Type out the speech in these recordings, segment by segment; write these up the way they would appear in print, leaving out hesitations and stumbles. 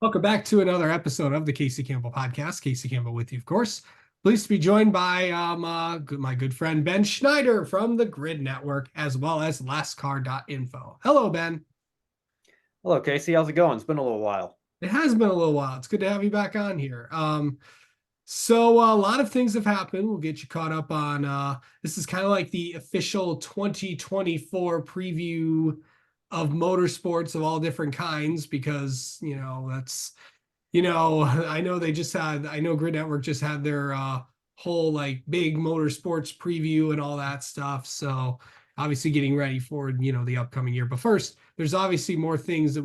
Welcome back to another episode of the Casey Campbell Podcast. Casey Campbell with you, of course. Pleased to be joined by my good friend Ben Schneider from the Grid Network, as well as lastcar.info. Hello, Ben. Hello, Casey. How's it going? It's been a little while. It has been a little while. It's good to have you back on here. So a lot of things have happened. We'll get you caught up on this is kind of like the official 2024 preview of motorsports of all different kinds because, I know I know Grid Network just had their whole like big motorsports preview and all that stuff. So obviously getting ready for, the upcoming year. But first, there's obviously more things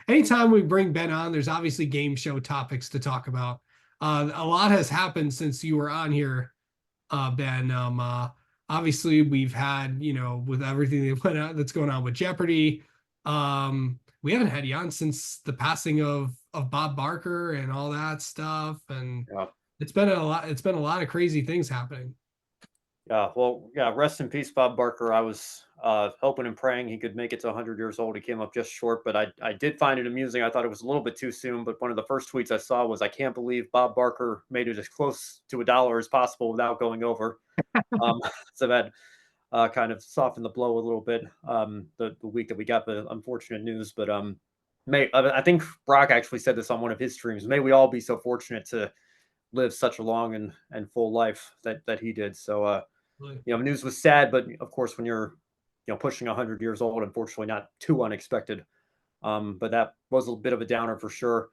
anytime we bring Ben on, there's obviously game show topics to talk about. A lot has happened since you were on here, Ben. Obviously we've had, with everything that's going on with Jeopardy. We haven't had you on since the passing of Bob Barker and all that stuff, and Yeah. it's been a lot. It's been a lot of crazy things happening. Yeah. Well, yeah. Rest in peace, Bob Barker. I was hoping and praying he could make it to 100 years old. He came up just short, but I did find it amusing. I thought it was a little bit too soon, but one of the first tweets I saw was, "I can't believe Bob Barker made it as close to $1 as possible without going over." Um, so that kind of softened the blow a little bit. The week that we got the unfortunate news, but I think Brock actually said this on one of his streams. May we all be so fortunate to live such a long and full life that he did. So Really. news was sad, but of course when you're pushing 100 years old, unfortunately not too unexpected. But that was a bit of a downer for sure.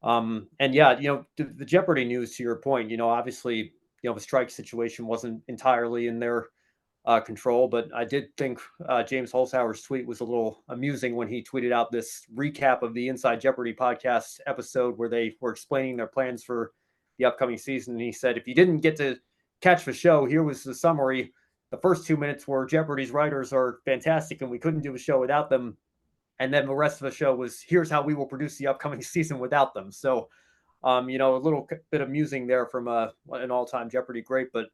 And yeah, the Jeopardy news, to your point, obviously, the strike situation wasn't entirely in their control, but I did think James Holzhauer's tweet was a little amusing when he tweeted out this recap of the Inside Jeopardy podcast episode where they were explaining their plans for the upcoming season. And he said, if you didn't get to catch the show, here was the summary. The first 2 minutes were Jeopardy's writers are fantastic and we couldn't do a show without them. And then the rest of the show was, here's how we will produce the upcoming season without them. So, a little bit amusing there from an all-time Jeopardy great. But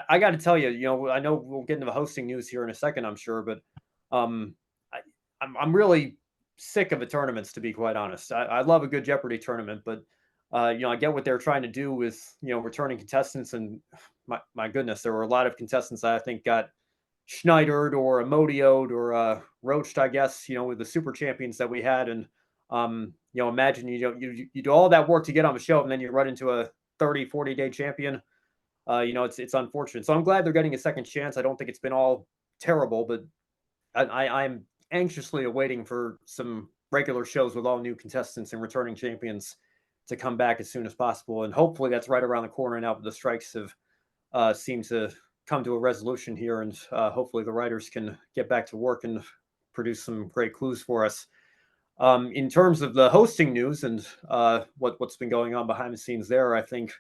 I got to tell you, I know we'll get into the hosting news here in a second, I'm sure, but um, I'm really sick of the tournaments, to be quite honest. I love a good Jeopardy tournament, but I get what they're trying to do with returning contestants, and my goodness, there were a lot of contestants I think got Schneidered or Emodioed or roached, I guess, with the super champions that we had, and imagine you do all that work to get on the show, and then you run into a 30-40 day champion. It's unfortunate. So I'm glad they're getting a second chance. I don't think it's been all terrible, but I'm anxiously awaiting for some regular shows with all new contestants and returning champions to come back as soon as possible. And hopefully that's right around the corner now that the strikes have seemed to come to a resolution here. And hopefully the writers can get back to work and produce some great clues for us. In terms of the hosting news and what's been going on behind the scenes there, I think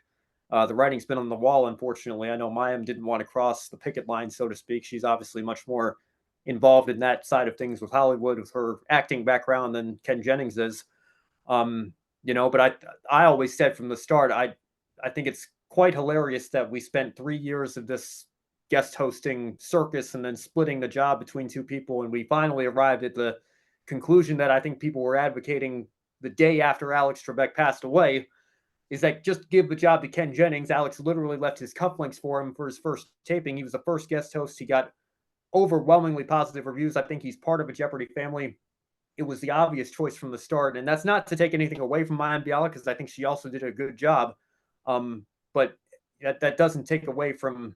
the writing's been on the wall, unfortunately. I know Mayim didn't want to cross the picket line, so to speak. She's obviously much more involved in that side of things with Hollywood, with her acting background, than Ken Jennings is. But I always said from the start, I think it's quite hilarious that we spent 3 years of this guest hosting circus and then splitting the job between two people, and we finally arrived at the conclusion that I think people were advocating the day after Alex Trebek passed away, is that just give the job to Ken Jennings. Alex literally left his cufflinks for him for his first taping. He was the first guest host. He got overwhelmingly positive reviews. I think he's part of a Jeopardy family. It was the obvious choice from the start. And that's not to take anything away from Mayim Bialik, because I think she also did a good job. But that doesn't take away from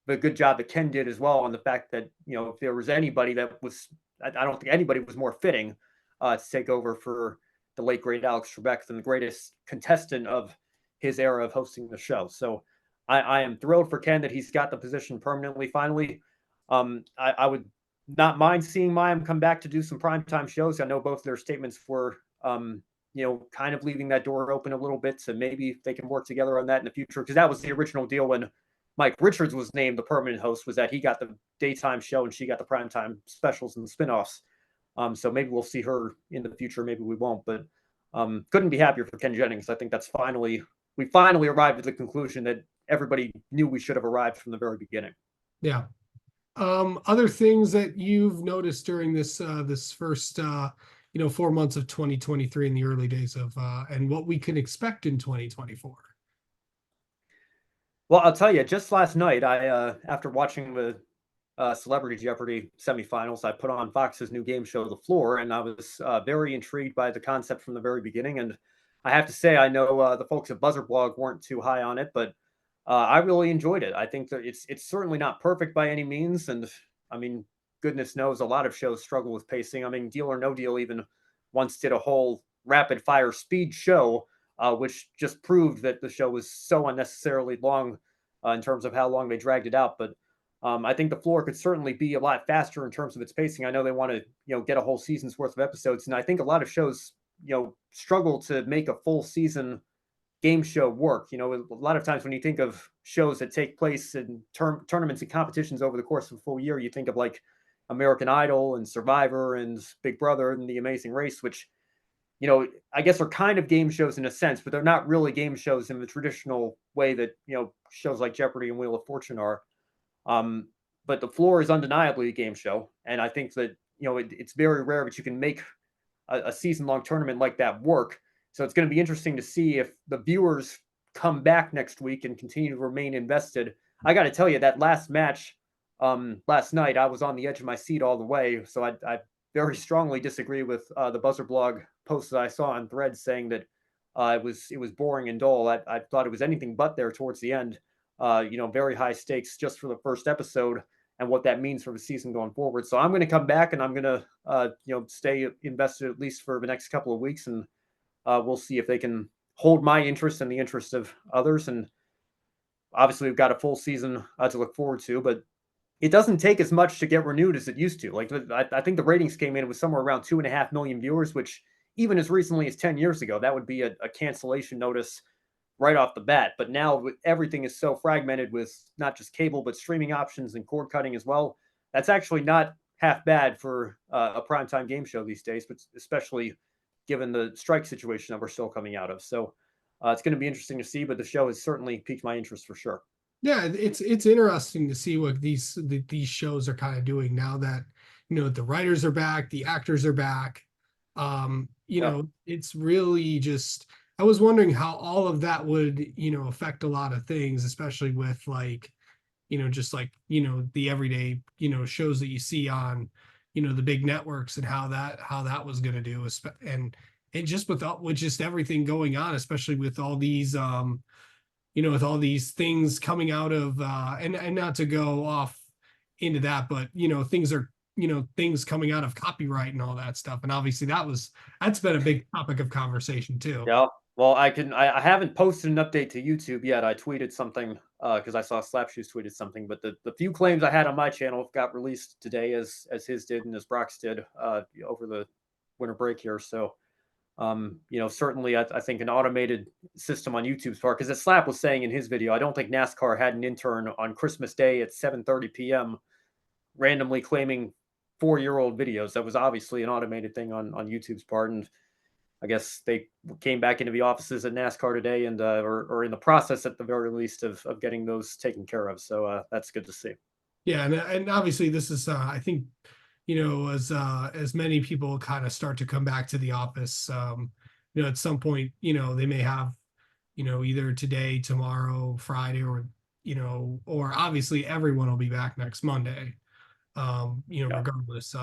the good job that Ken did as well, on the fact that, if there was anybody that was, I don't think anybody was more fitting to take over for the late, great Alex Trebek than the greatest contestant of his era of hosting the show. So I am thrilled for Ken that he's got the position permanently, finally. I would not mind seeing Mayim come back to do some primetime shows. I know both their statements were, kind of leaving that door open a little bit, so maybe they can work together on that in the future, because that was the original deal when Mike Richards was named the permanent host, was that he got the daytime show and she got the primetime specials and spinoffs. So maybe we'll see her in the future. Maybe we won't, but couldn't be happier for Ken Jennings. I think we finally arrived at the conclusion that everybody knew we should have arrived from the very beginning. Yeah. Other things that you've noticed during this first 4 months of 2023 in the early days of and what we can expect in 2024. Well, I'll tell you, just last night, after watching the Celebrity Jeopardy semifinals, I put on Fox's new game show, The Floor, and I was very intrigued by the concept from the very beginning. And I have to say, I know the folks at Buzzer Blog weren't too high on it, but I really enjoyed it. I think that it's certainly not perfect by any means, and I mean, goodness knows a lot of shows struggle with pacing. I mean, Deal or No Deal even once did a whole rapid fire speed show, which just proved that the show was so unnecessarily long in terms of how long they dragged it out. But I think the floor could certainly be a lot faster in terms of its pacing. I know they want to, get a whole season's worth of episodes, and I think a lot of shows, struggle to make a full season game show work. A lot of times when you think of shows that take place in tournaments and competitions over the course of a full year, you think of like American Idol and Survivor and Big Brother and The Amazing Race, which I guess are kind of game shows in a sense, but they're not really game shows in the traditional way that shows like Jeopardy and Wheel of Fortune are. Um, but the floor is undeniably a game show, and I think that it's very rare that you can make a season-long tournament like that work. So it's going to be interesting to see if the viewers come back next week and continue to remain invested. I got to tell you, that last match last night, I was on the edge of my seat all the way. So I very strongly disagree with the Buzzer Blog post that I saw on Threads saying that it was boring and dull. I thought it was anything but there towards the end. Very high stakes just for the first episode and what that means for the season going forward. So I'm going to come back and I'm going to stay invested at least for the next couple of weeks, and we'll see if they can hold my interest and the interest of others. And obviously, we've got a full season to look forward to, but it doesn't take as much to get renewed as it used to. Like I think the ratings came in, it was somewhere around 2.5 million viewers, which even as recently as 10 years ago, that would be a cancellation notice right off the bat. But now everything is so fragmented with not just cable, but streaming options and cord cutting as well. That's actually not half bad for a primetime game show these days, but especially given the strike situation that we're still coming out of. So it's going to be interesting to see, but the show has certainly piqued my interest for sure. Yeah, it's interesting to see what these shows are kind of doing now that the writers are back, the actors are back. Yeah. It's really just I was wondering how all of that would affect a lot of things, especially with like just like the everyday shows that you see on the big networks and how that was going to do and just with just everything going on, especially with all these with all these things coming out of and not to go off into that, but things coming out of copyright and all that stuff. And obviously that's been a big topic of conversation too. Yeah. Well, I haven't posted an update to YouTube yet. I tweeted something because I saw Slapshoes tweeted something, but the few claims I had on my channel got released today as his did and as Brock's did over the winter break here. So certainly I think an automated system on YouTube's part, because as Slap was saying in his video, I don't think NASCAR had an intern on Christmas Day at 7:30 p.m. randomly claiming 4-year-old videos. That was obviously an automated thing on YouTube's part, and I guess they came back into the offices at NASCAR today and or in the process at the very least of getting those taken care of. So that's good to see. Yeah, and obviously this is I think as many people kind of start to come back to the office, at some point they may have either today, tomorrow, Friday, or obviously everyone will be back next Monday, Yeah. regardless.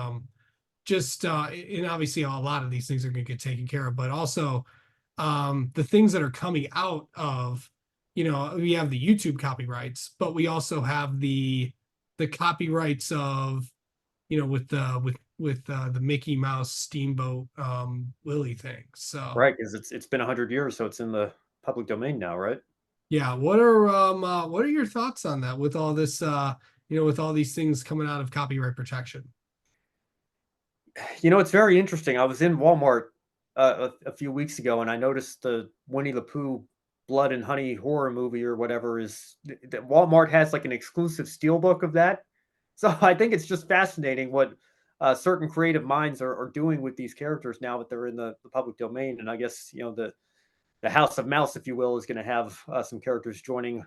Just and obviously a lot of these things are going to get taken care of, but also the things that are coming out of we have the YouTube copyrights, but we also have the copyrights of with the Mickey Mouse Steamboat Willie thing. So Right, because it's been 100 years, so it's in the public domain now, right? yeah, what are your thoughts on that with all this with all these things coming out of copyright protection? It's very interesting. I was in Walmart a few weeks ago, and I noticed the Winnie the Pooh Blood and Honey horror movie or whatever is that Walmart has like an exclusive steelbook of that. So I think it's just fascinating what certain creative minds are doing with these characters now that they're in the public domain. And I guess the House of Mouse, if you will, is going to have some characters joining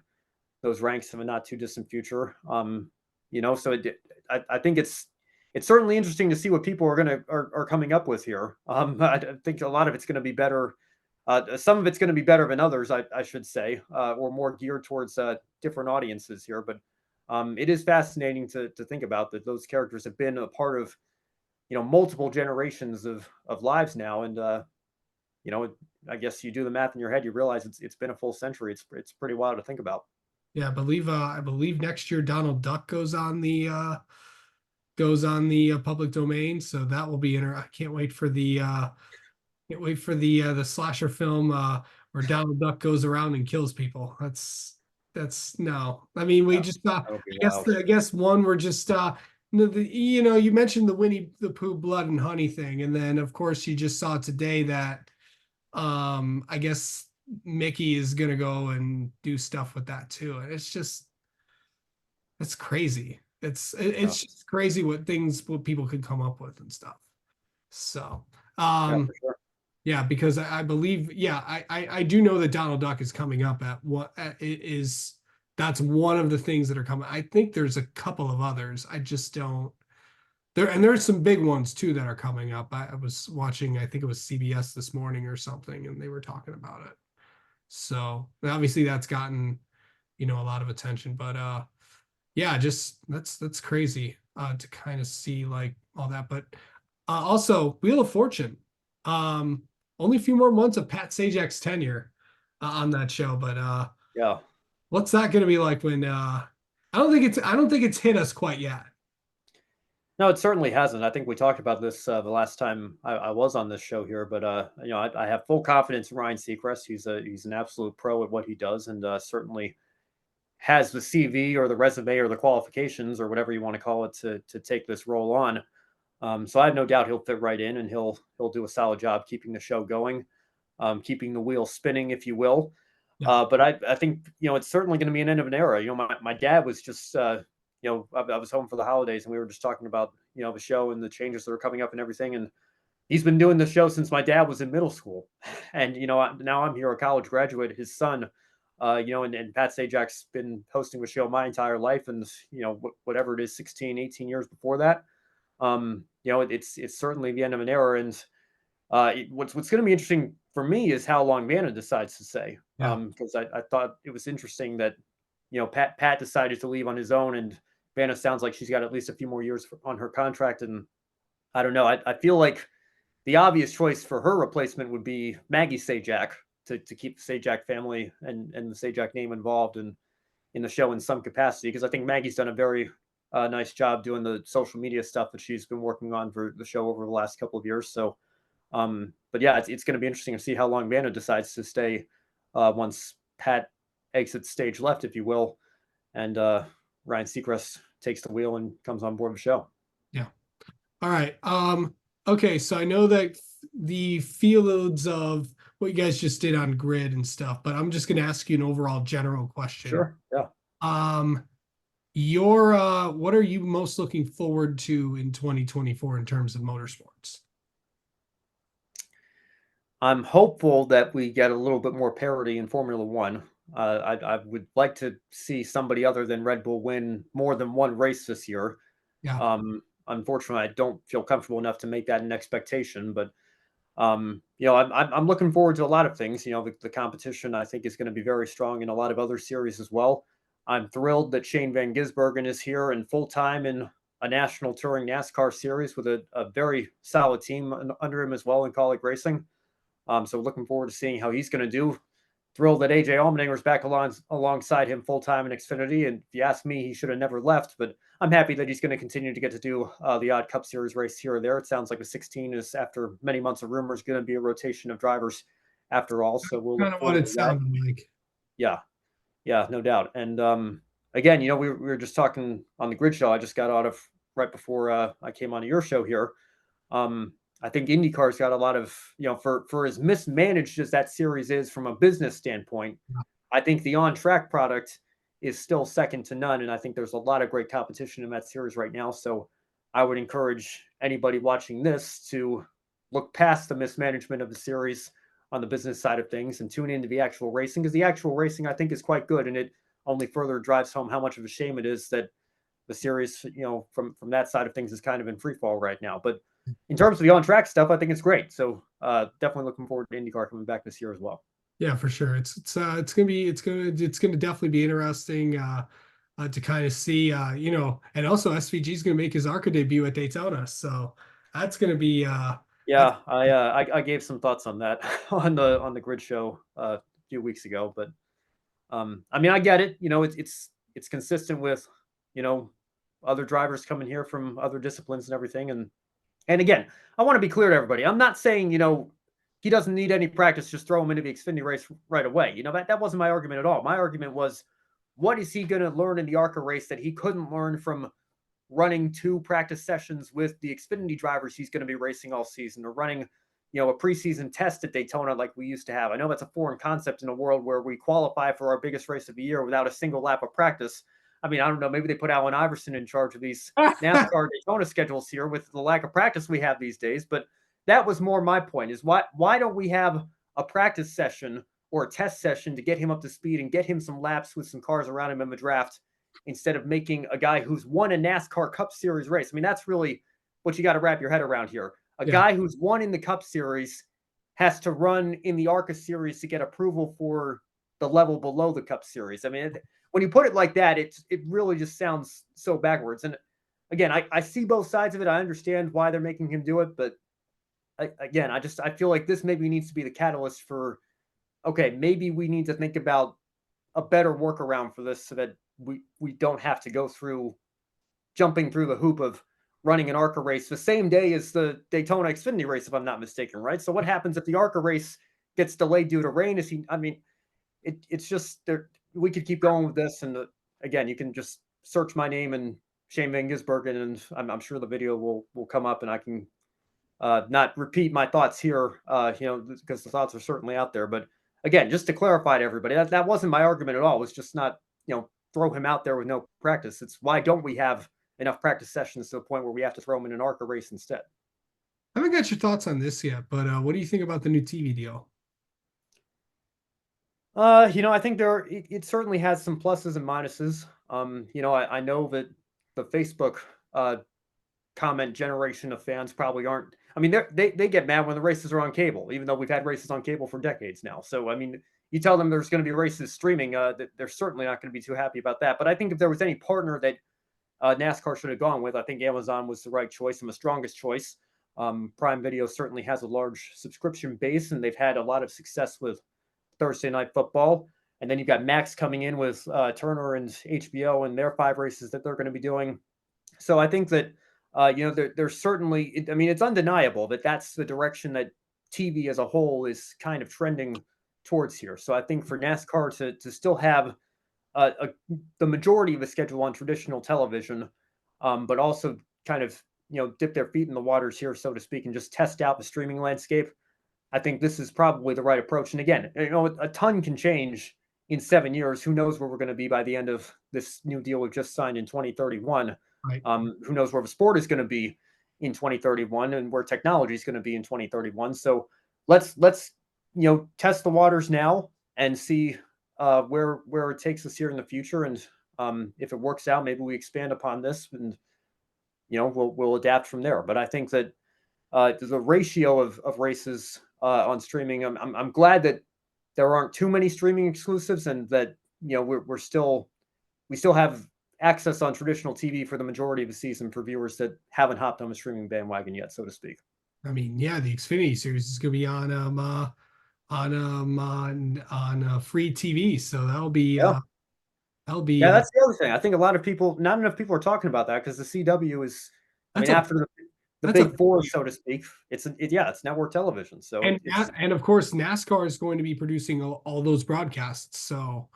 those ranks in a not too distant future. So I think it's it's certainly interesting to see what people are coming up with here. I think a lot of it's going to be better. Some of it's going to be better than others, I should say, or more geared towards different audiences here. But it is fascinating to think about that those characters have been a part of multiple generations of lives now, and you know, I guess you do the math in your head, you realize it's been a full century. It's pretty wild to think about. Yeah, I believe next year Donald Duck goes on the public domain, so that will be I can't wait for the the slasher film where Donald Duck goes around and kills people. That's no. I mean, we Yeah, just that'll be guess wild. I guess one we're just you know, you mentioned the Winnie the Pooh blood and honey thing, and then of course you just saw today that I guess Mickey is gonna go and do stuff with that too. And it's just it's crazy. Yeah, It's just crazy what people could come up with and stuff. So yeah, for sure. yeah, because I believe, yeah, I do know that Donald Duck is coming up at what it is. That's one of the things that are coming. I think there's a couple of others. I just don't there, and there's some big ones too that are coming up. I was watching, I think it was CBS this morning or something, and they were talking about it. So obviously that's gotten, you know, a lot of attention. But yeah, just that's crazy to kind of see like all that. But also Wheel of Fortune. Um, only a few more months of Pat Sajak's tenure on that show, but Yeah. what's that going to be like when I don't think it's hit us quite yet. No, it certainly hasn't. I think we talked about this the last time I was on this show here, but I have full confidence in Ryan Seacrest. He's an absolute pro at what he does, and certainly has the CV or the resume or the qualifications or whatever you want to call it to take this role on. So I have no doubt he'll fit right in, and he'll do a solid job keeping the show going, keeping the wheel spinning, if you will. Yeah. But I think it's certainly going to be an end of an era. My dad was just I was home for the holidays, and we were just talking about the show and the changes that are coming up and everything. And he's been doing the show since my dad was in middle school, and now I'm here, a college graduate. His son, and Pat Sajak's been hosting the show my entire life, and whatever it is, 16, 18 years before that. It's certainly the end of an era, and what's going to be interesting for me is how long Vanna decides to stay. Yeah. Because I thought it was interesting that Pat decided to leave on his own, and Vanna sounds like she's got at least a few more years on her contract. And I don't know. I feel like the obvious choice for her replacement would be Maggie Sajak to keep the Sajak family and the Sajak name involved in the show in some capacity, because I think Maggie's done a very nice job doing the social media stuff that she's been working on for the show over the last couple of years. So but yeah, it's going to be interesting to see how long Vanna decides to stay once Pat exits stage left, if you will, and Ryan Seacrest takes the wheel and comes on board the show. Yeah. All right. Okay, so I know that the fields of what you guys just did on grid and stuff, but I'm just going to ask you an overall general question. Sure. Yeah. Um, your what are you most looking forward to in 2024 in terms of motorsports? I'm hopeful that we get a little bit more parity in Formula One. I would like to see somebody other than Red Bull win more than one race this year. Yeah. Unfortunately, I don't feel comfortable enough to make that an expectation. But I'm looking forward to a lot of things. The competition I think is going to be very strong in a lot of other series as well. I'm thrilled that Shane Van Gisbergen is here and full time in a national touring NASCAR series with a very solid team under him as well in Kaulig Racing. So looking forward to seeing how he's going to do. Thrilled that AJ Allmendinger's back alongside him full time in Xfinity. And if you ask me, he should have never left. But I'm happy that he's going to continue to get to do the odd Cup Series race here or there. It sounds like the 16 is, after many months of rumors, going to be a rotation of drivers after all. So we'll Kind look of what forward it to that. sounded like. Yeah, yeah, no doubt. And again, we were just talking on the grid show I just got out of right before I came on your show here. I think IndyCar's got a lot of, for as mismanaged as that series is from a business standpoint, I think the on-track product is still second to none. And I think there's a lot of great competition in that series right now. So I would encourage anybody watching this to look past the mismanagement of the series on the business side of things and tune into the actual racing, because the actual racing I think is quite good. And it only further drives home how much of a shame it is that the series, from that side of things is kind of in free fall right now. But in terms of the on track stuff, I think it's great. So definitely looking forward to IndyCar coming back this year as well. Yeah, for sure. It's gonna definitely be interesting to kind of see and also SVG is gonna make his ARCA debut at Daytona. So that's gonna be that's Yeah, I gave some thoughts on that on the grid show a few weeks ago, but I mean I get it. It's consistent with you know other drivers coming here from other disciplines and everything, and again, I want to be clear to everybody. I'm not saying, he doesn't need any practice, just throw him into the Xfinity race right away. That wasn't my argument at all. My argument was, what is he going to learn in the ARCA race that he couldn't learn from running 2 practice sessions with the Xfinity drivers he's going to be racing all season, or running, a preseason test at Daytona like we used to have. I know that's a foreign concept in a world where we qualify for our biggest race of the year without a single lap of practice. I mean, I don't know, maybe they put Allen Iverson in charge of these NASCAR Daytona schedules here with the lack of practice we have these days. But that was more my point, is why don't we have a practice session or a test session to get him up to speed and get him some laps with some cars around him in the draft, instead of making a guy who's won a NASCAR Cup Series race. I mean, that's really what you got to wrap your head around here. A yeah. guy who's won in the Cup Series has to run in the ARCA Series to get approval for the level below the Cup Series. I mean, when you put it like that, it really just sounds so backwards. And again, I see both sides of it. I understand why they're making him do it, but I feel like this maybe needs to be the catalyst for, okay, maybe we need to think about a better workaround for this, so that we don't have to go through jumping through the hoop of running an ARCA race the same day as the Daytona Xfinity race, if I'm not mistaken, right? So what happens if the ARCA race gets delayed due to rain? I mean, it's just there. We could keep going with this, and again, you can just search my name and Shane Van Gisbergen, and I'm sure the video will come up, and I can not repeat my thoughts here, because the thoughts are certainly out there. But again, just to clarify to everybody, that wasn't my argument at all. It was just not, throw him out there with no practice. It's why don't we have enough practice sessions to the point where we have to throw him in an ARCA race instead? I haven't got your thoughts on this yet, but what do you think about the new TV deal? I think it certainly has some pluses and minuses. I know that the Facebook comment generation of fans probably aren't. I mean, they get mad when the races are on cable, even though we've had races on cable for decades now. So I mean, you tell them there's going to be races streaming, that they're certainly not going to be too happy about that. But I think if there was any partner that NASCAR should have gone with, I think Amazon was the right choice and the strongest choice. Prime Video certainly has a large subscription base, and they've had a lot of success with Thursday Night Football. And then you've got Max coming in with Turner and HBO and their 5 races that they're going to be doing. So I think that there's certainly, I mean, it's undeniable that that's the direction that TV as a whole is kind of trending towards here. So I think for NASCAR to still have the majority of the schedule on traditional television, but also kind of dip their feet in the waters here, so to speak, and just test out the streaming landscape, I think this is probably the right approach. And again, a ton can change in 7 years. Who knows where we're going to be by the end of this new deal we've just signed in 2031? Right. Who knows where the sport is going to be in 2031 and where technology is going to be in 2031? So let's test the waters now and see where it takes us here in the future. And if it works out, maybe we expand upon this, and we'll adapt from there. But I think that the ratio of races on streaming, I'm glad that there aren't too many streaming exclusives, and that we still have access on traditional TV for the majority of the season for viewers that haven't hopped on the streaming bandwagon yet, so to speak. I mean, yeah, the Xfinity series is going to be on free TV, so Yeah. that'll be Yeah, that's the other thing. I think not enough people are talking about that, because the CW is, I that's mean, a after the that's a big four, so to speak, it's network television. So it's and of course NASCAR is going to be producing all those broadcasts. So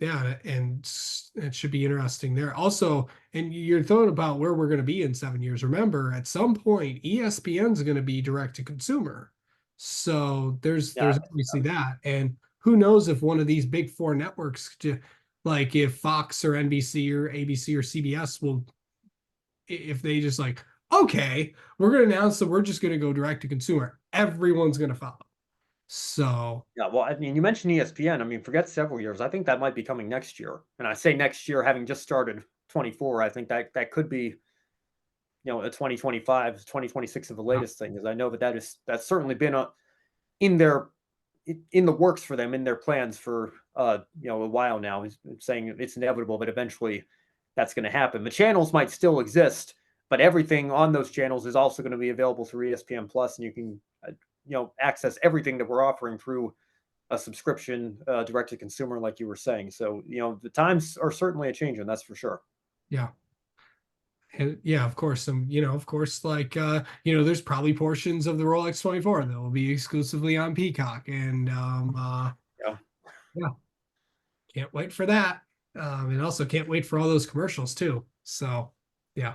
yeah, and it should be interesting there. Also, and you're thinking about where we're going to be in 7 years. Remember, at some point, ESPN is going to be direct to consumer. So yeah, there's obviously that, and who knows if one of these big 4 networks, like if Fox or NBC or ABC or CBS will, if they just like, okay, we're going to announce that we're just going to go direct to consumer, everyone's going to follow. So yeah. Well, I mean, you mentioned ESPN. I mean, forget several years. I think that might be coming next year. And I say next year, having just started 24. I think that could be, a 2025, 2026 of the Yeah. latest thing, because I know that's certainly been in their in the works for them, in their plans for a while now. He's saying it's inevitable that eventually that's going to happen. The channels might still exist, but everything on those channels is also going to be available through ESPN Plus, and you can access everything that we're offering through a subscription, direct to consumer, like you were saying. So the times are certainly a changing, that's for sure. Yeah. And yeah, of course, of course, like there's probably portions of the Rolex 24 that will be exclusively on Peacock. And Yeah. yeah, can't wait for that. And also can't wait for all those commercials too. So yeah.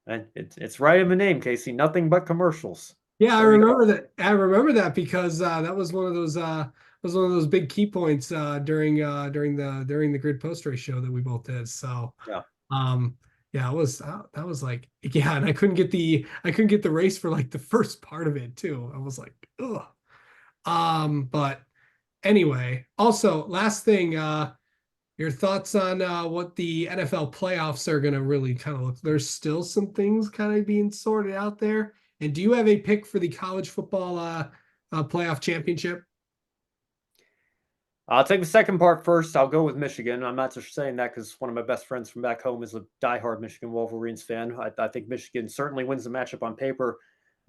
And it's right in the name, Casey. Nothing but commercials. Yeah, I There you go. remember that. I remember that because that was one of those big key points during the grid post race show that we both did. So Yeah. yeah, it was that was like, yeah, and I couldn't get the race for like the first part of it too. I was like, ugh. But anyway, also last thing, your thoughts on what the NFL playoffs are gonna really kind of look. There's still some things kind of being sorted out there. And do you have a pick for the college football playoff championship? I'll take the second part first. I'll go with Michigan. I'm not just saying that because one of my best friends from back home is a diehard Michigan Wolverines fan. I think Michigan certainly wins the matchup on paper,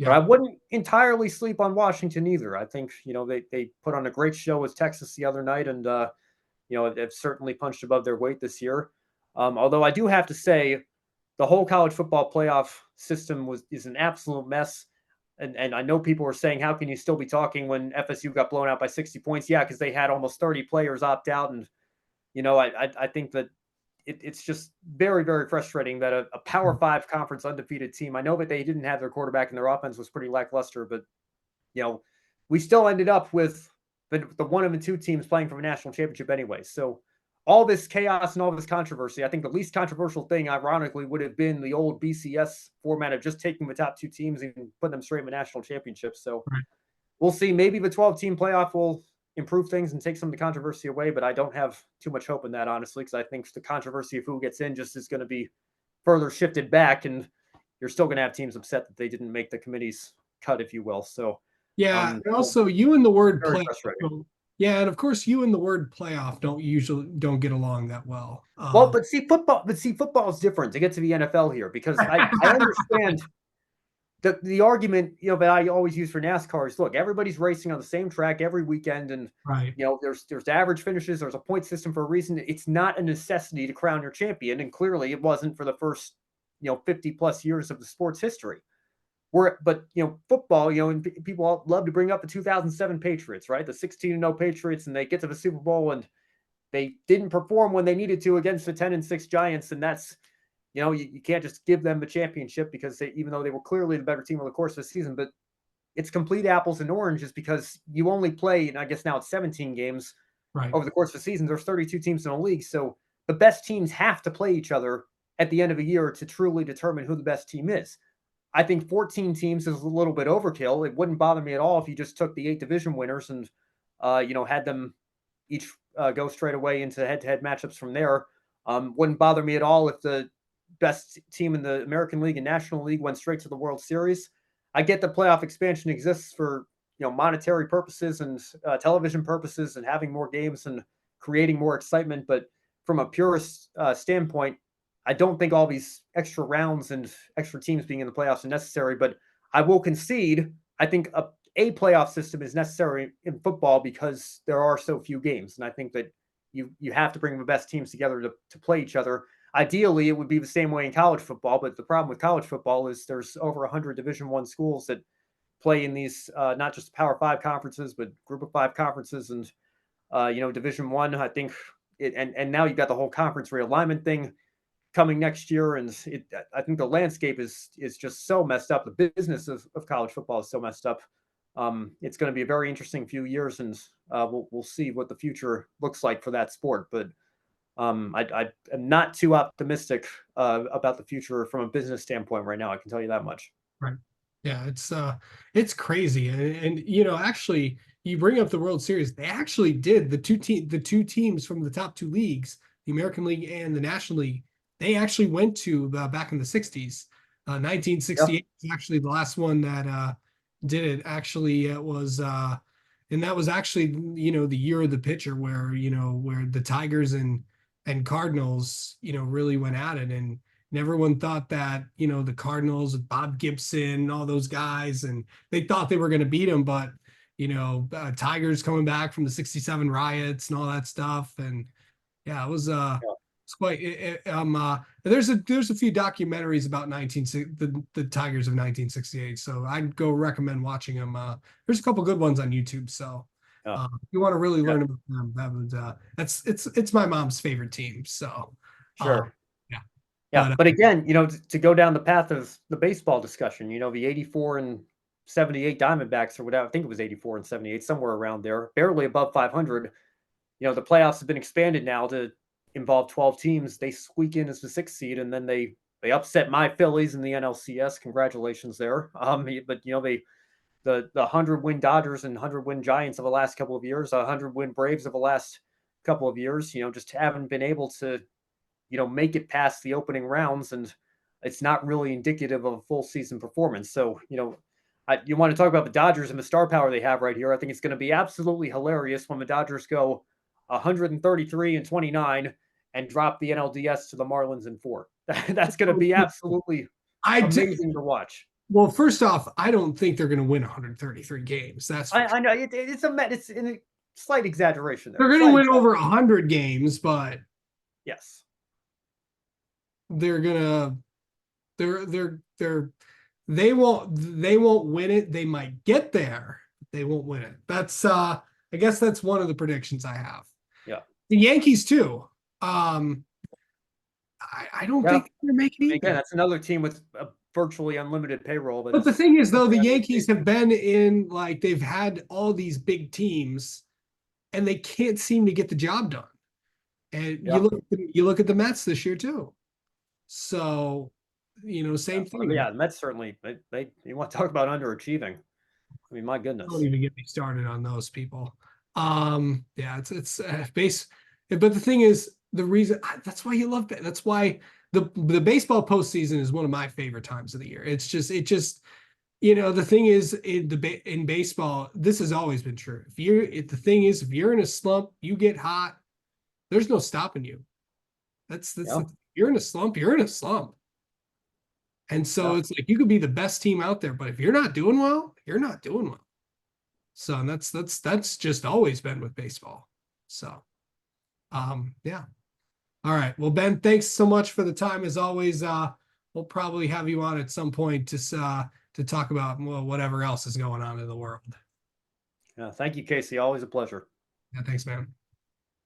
but I Yeah, wouldn't entirely sleep on Washington either. I think they put on a great show with Texas the other night, and they've certainly punched above their weight this year. Although I do have to say, the whole college football playoff system is an absolute mess. And I know people are saying, how can you still be talking when FSU got blown out by 60 points? Yeah, because they had almost 30 players opt out. And, I think that it's just very, very frustrating that a Power Five conference undefeated team, I know that they didn't have their quarterback and their offense was pretty lackluster, but, we still ended up with the one and the two teams playing for a national championship anyway. So all this chaos and all this controversy, I think the least controversial thing, ironically, would have been the old BCS format of just taking the top two teams and putting them straight in the national championship. So right. we'll see. Maybe the 12-team playoff will improve things and take some of the controversy away, but I don't have too much hope in that, honestly, because I think the controversy of who gets in just is going to be further shifted back, and you're still going to have teams upset that they didn't make the committee's cut, if you will. So, Yeah, um, and also you and the word very playoff. frustrating. Yeah, and of course you and the word playoff don't get along that well. Well, but see, football is different to get to the NFL here, because I understand the argument, that I always use for NASCAR is, look, everybody's racing on the same track every weekend, and Right. there's average finishes, there's a point system for a reason. It's not a necessity to crown your champion, and clearly it wasn't for the first 50 plus years of the sport's history. But football, and people love to bring up the 2007 Patriots, right? The 16-0 Patriots, and they get to the Super Bowl and they didn't perform when they needed to against the 10-6 Giants, and that's you can't just give them the championship because even though they were clearly the better team over the course of the season, but it's complete apples and oranges because you only play, and I guess now it's 17 games Right. over the course of the season. There's 32 teams in the league, so the best teams have to play each other at the end of a year to truly determine who the best team is. I think 14 teams is a little bit overkill. It wouldn't bother me at all if you just took the 8 division winners and had them each go straight away into head-to-head matchups from there. Wouldn't bother me at all if the best team in the American League and National League went straight to the World Series. I get the playoff expansion exists for monetary purposes and television purposes and having more games and creating more excitement, but from a purist standpoint, I don't think all these extra rounds and extra teams being in the playoffs are necessary. But I will concede, I think a playoff system is necessary in football because there are so few games, and I think that you have to bring the best teams together to play each other. Ideally, it would be the same way in college football, but the problem with college football is there's over 100 Division I schools that play in these not just Power Five conferences, but Group of Five conferences, and Division I. I think and now you've got the whole conference realignment thing coming next year, and I think the landscape is just so messed up. The business of college football is so messed up. It's going to be a very interesting few years, and we'll see what the future looks like for that sport. But I am not too optimistic about the future from a business standpoint right now. I can tell you that much. Right. Yeah, it's crazy. And actually you bring up the World Series. They actually did the two teams from the top two leagues, the American League and the National League, they actually went to back in the 60s. Yeah. 1968 was actually the last one that did it. Actually, it was, and that was actually, the year of the pitcher where, where the Tigers and Cardinals, really went at it. And everyone thought that, the Cardinals with Bob Gibson and all those guys, and they thought they were going to beat them, but, Tigers coming back from the 67 riots and all that stuff. And yeah, it was, Yeah. it's quite, there's a few documentaries about the Tigers of 1968. So I'd go recommend watching them. There's a couple good ones on YouTube. So, Yeah. if you want to really Yeah. learn about them, it's my mom's favorite team. So, Sure. yeah, Yeah, but but again, to go down the path of the baseball discussion, the 84 and 78 Diamondbacks or whatever, I think it was 84 and 78, somewhere around there, barely above 500. The playoffs have been expanded now to involve 12 teams. They squeak in as the sixth seed, and then they upset my Phillies in the NLCS. Congratulations there. But the 100-win Dodgers and 100-win Giants of the last couple of years, 100-win Braves of the last couple of years, just haven't been able to make it past the opening rounds, and it's not really indicative of a full season performance. So, you want to talk about the Dodgers and the star power they have right here. I think it's going to be absolutely hilarious when the Dodgers go 133 and 29 and drop the NLDS to the Marlins in 4. That's going to be absolutely I did. amazing to watch. Well, first off, I don't think they're going to win 133 games. That's for sure. I know it's in a slight exaggeration there. They're going to Slight win over exaggeration. 100 games, but Yes. they're gonna they're they won't win it. They might get there. They won't win it. That's I guess that's one of the predictions I have. Yeah. The Yankees too. I don't Yeah. think they're making Again, either. that's another team with a virtually unlimited payroll that But the is thing is, though, the incredibly Yankees cheap. have been in, like, they've had all these big teams, and they can't seem to get the job done. And Yeah. you look at the Mets this year too. So, Yeah, same well, thing. yeah, the Mets certainly they you want to talk about underachieving. I mean, my Don't goodness. even get me started on those people. Yeah, it's base, but the thing is, the reason that's why you love it. That's why the baseball postseason is one of my favorite times of the year. It just the thing is in baseball, this has always been true. The thing is, if you're in a slump, you get hot. There's no stopping you. Yeah, You're in a slump. You're in a slump. And so yeah, it's like you could be the best team out there, but if you're not doing well, you're not doing well. So and that's just always been with baseball. So yeah. All right. Well, Ben, thanks so much for the time as always. We'll probably have you on at some point to talk about well, whatever else is going on in the world. yeah. Thank you, Casey. Always a pleasure. Yeah, thanks, man.